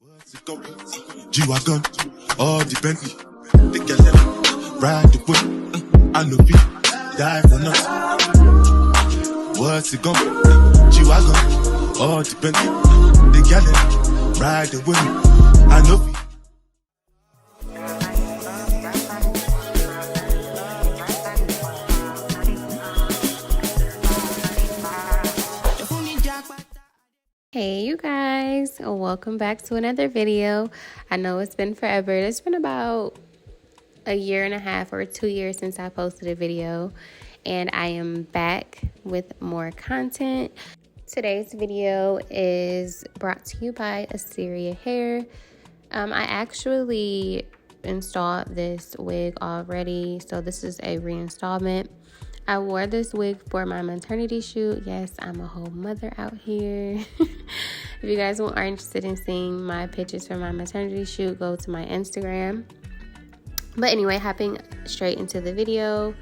G-Wagon, all the Bentley. The girl them ride the whip. I know people die for nothing. What's it gon' G-Wagon, all the Bentley. The girl them ride the whip. I know people. Hey you guys, welcome back to another video. I know it's been forever. It's been about a year and a half or 2 years since I posted a video, and I am back with more content. Today's video is brought to you by Asteria Hair. I actually installed this wig already, so this is a reinstallment. I wore this wig for my maternity shoot. Yes, I'm a whole mother out here. If you guys are interested in seeing my pictures from my maternity shoot, go to my Instagram. But anyway, hopping straight into the video.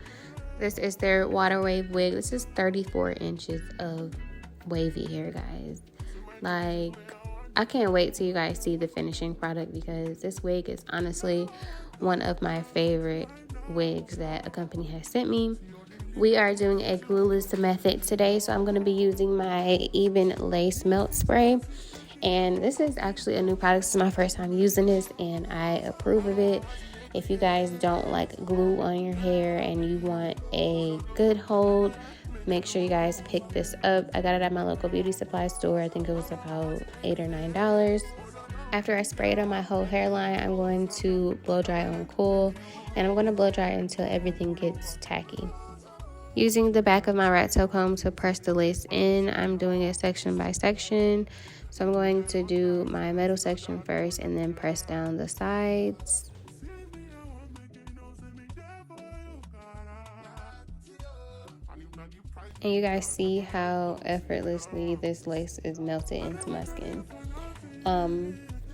This is their Waterwave wig. This is 34 inches of wavy hair, guys. Like, I can't wait till you guys see the finishing product, because this wig is honestly one of my favorite wigs that a company has sent me. We are doing a glueless method today, so I'm going to be using my Even Lace Melt Spray. And this is actually a new product. This is my first time using this, and I approve of it. If you guys don't like glue on your hair and you want a good hold, make sure you guys pick this up. I got it at my local beauty supply store. I think it was about $8 or $9. After I spray it on my whole hairline, I'm going to blow dry on cool, and I'm going to blow dry until everything gets tacky. Using the back of my rat tail comb to press the lace in, I'm doing it section by section. So I'm going to do my middle section first and then press down the sides. And you guys see how effortlessly this lace is melted into my skin.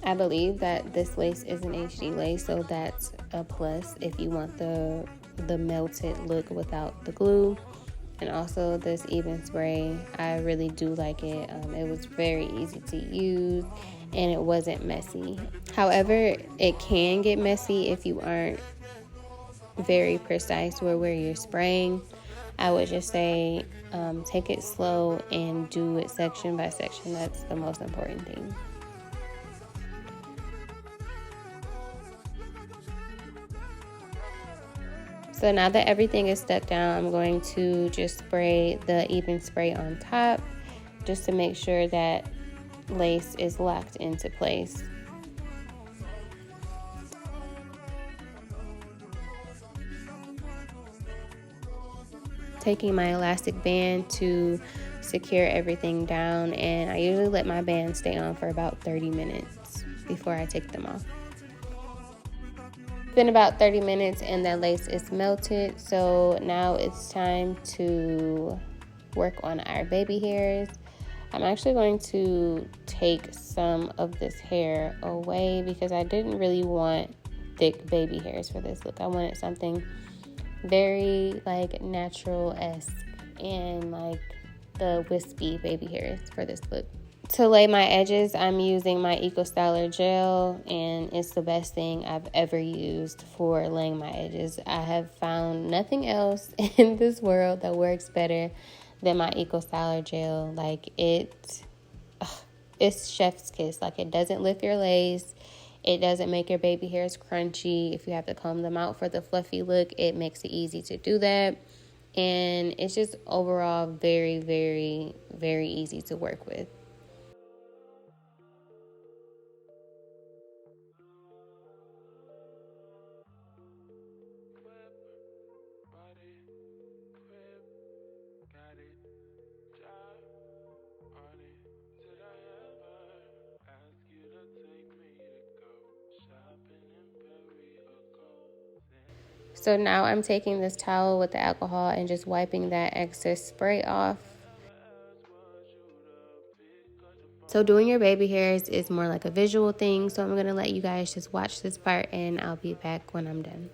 I believe that this lace is an HD lace, so that's a plus if you want the melted look without the glue. And also this Even spray, I really do like it. It was very easy to use and it wasn't messy. However, it can get messy if you aren't very precise where you're spraying. I would just say take it slow and do it section by section. That's the most important thing. So now that everything is stuck down, I'm going to just spray the Even spray on top just to make sure that lace is locked into place. Taking my elastic band to secure everything down, and I usually let my band stay on for about 30 minutes before I take them off. It's been about 30 minutes and that lace is melted, so now it's time to work on our baby hairs. I'm actually going to take some of this hair away because I didn't really want thick baby hairs for this look. I wanted something very like natural-esque and like the wispy baby hairs for this look. To lay my edges, I'm using my Eco Styler gel, and it's the best thing I've ever used for laying my edges. I have found nothing else in this world that works better than my Eco Styler gel. Like, it's chef's kiss. Like, it doesn't lift your lace. It doesn't make your baby hairs crunchy. If you have to comb them out for the fluffy look, it makes it easy to do that. And it's just overall very, very, very easy to work with. So now I'm taking this towel with the alcohol and just wiping that excess spray off. So doing your baby hairs is more like a visual thing, so I'm going to let you guys just watch this part and I'll be back when I'm done.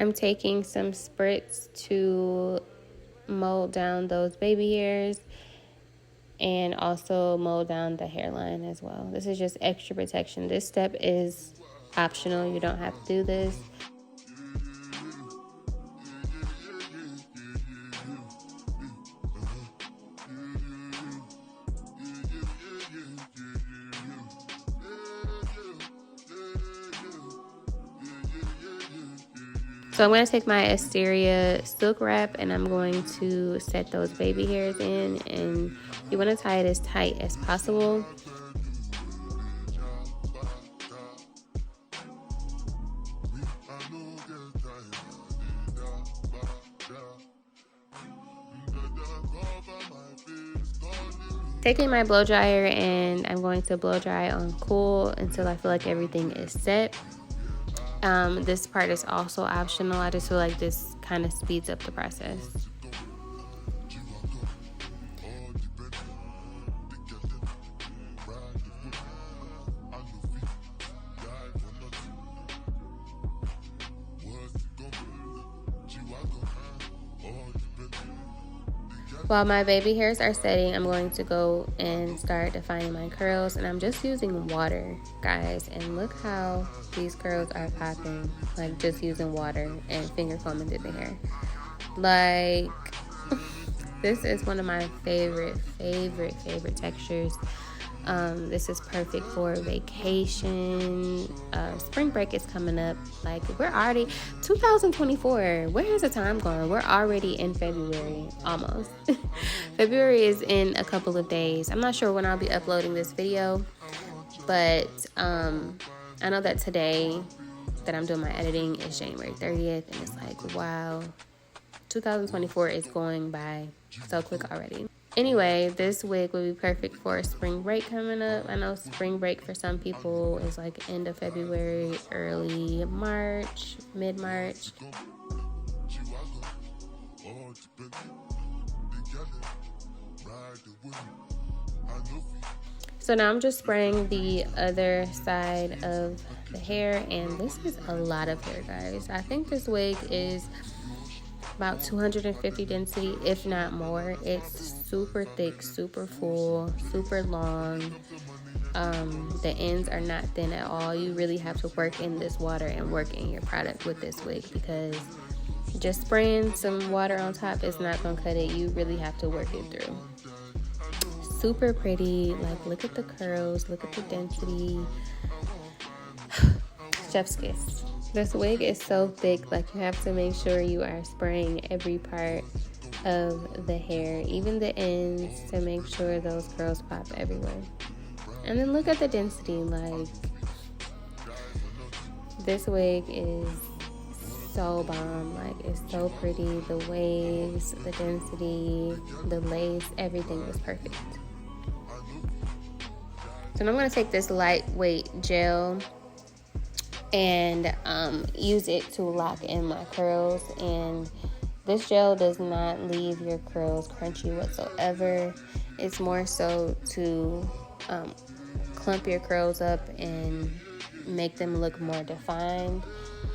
I'm taking some spritz to mold down those baby hairs and also mold down the hairline as well. This is just extra protection. This step is optional. You don't have to do this. So I'm going to take my Asteria silk wrap and I'm going to set those baby hairs in, and you want to tie it as tight as possible. Taking my blow dryer and I'm going to blow dry on cool until I feel like everything is set. This part is also optional. I just feel like this kind of speeds up the process. While my baby hairs are setting, I'm going to go and start defining my curls, and I'm just using water, guys, and look how these curls are popping, like just using water and finger combing through the hair. Like, this is one of my favorite textures. This is perfect for vacation. Spring break is coming up. Like, we're already 2024. Where is the time going? We're already in February, almost. February is in a couple of days. I'm not sure when I'll be uploading this video, but I know that today that I'm doing my editing is January 30th, and it's like, wow, 2024 is going by so quick already. Anyway, this wig would be perfect for spring break coming up. I know spring break for some people is like end of February, early March, mid-March. So now I'm just spraying the other side of the hair, and this is a lot of hair, guys. I think this wig is about 250 density, if not more. It's super thick, super full, super long. The ends are not thin at all. You really have to work in this water and work in your product with this wig, because just spraying some water on top is not gonna cut it. You really have to work it through. Super pretty. Like, look at the curls, look at the density. Chef's kiss. This wig is so thick, like you have to make sure you are spraying every part of the hair, even the ends, to make sure those curls pop everywhere. And then look at the density. Like, this wig is so bomb. Like, it's so pretty. The waves, the density, the lace, everything is perfect. So now I'm going to take this lightweight gel and use it to lock in my curls. And this gel does not leave your curls crunchy whatsoever. It's more so to clump your curls up and make them look more defined.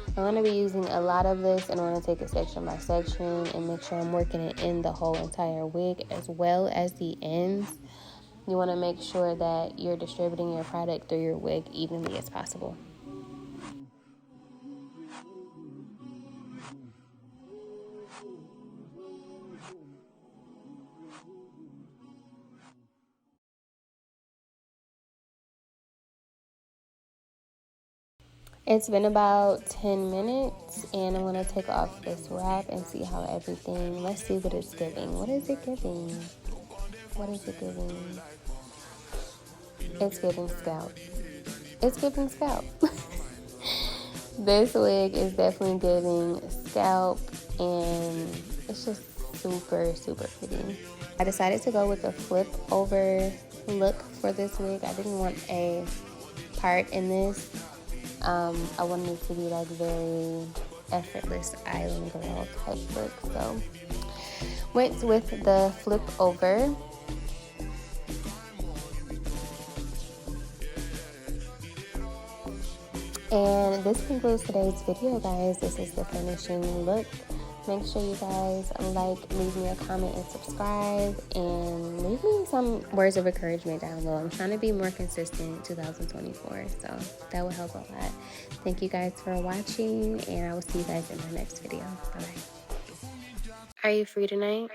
I'm going to be using a lot of this, and I'm going to take it section by section and make sure I'm working it in the whole entire wig as well as the ends. You want to make sure that you're distributing your product through your wig evenly as possible. It's been about 10 minutes, and I'm going to take off this wrap and see how everything, let's see what it's giving. What is it giving? What is it giving? It's giving scalp. It's giving scalp. This wig is definitely giving scalp, and it's just super, super pretty. I decided to go with a flip over look for this wig. I didn't want a part in this. I wanted it to be like very effortless island girl type look, so went with the flip over. And this concludes today's video, guys. This is the finishing look. Make sure you guys like, leave me a comment, and subscribe, and leave me some words of encouragement down below. I'm trying to be more consistent in 2024, so that will help a lot. Thank you guys for watching, and I will see you guys in my next video. Bye-bye. Are you free tonight?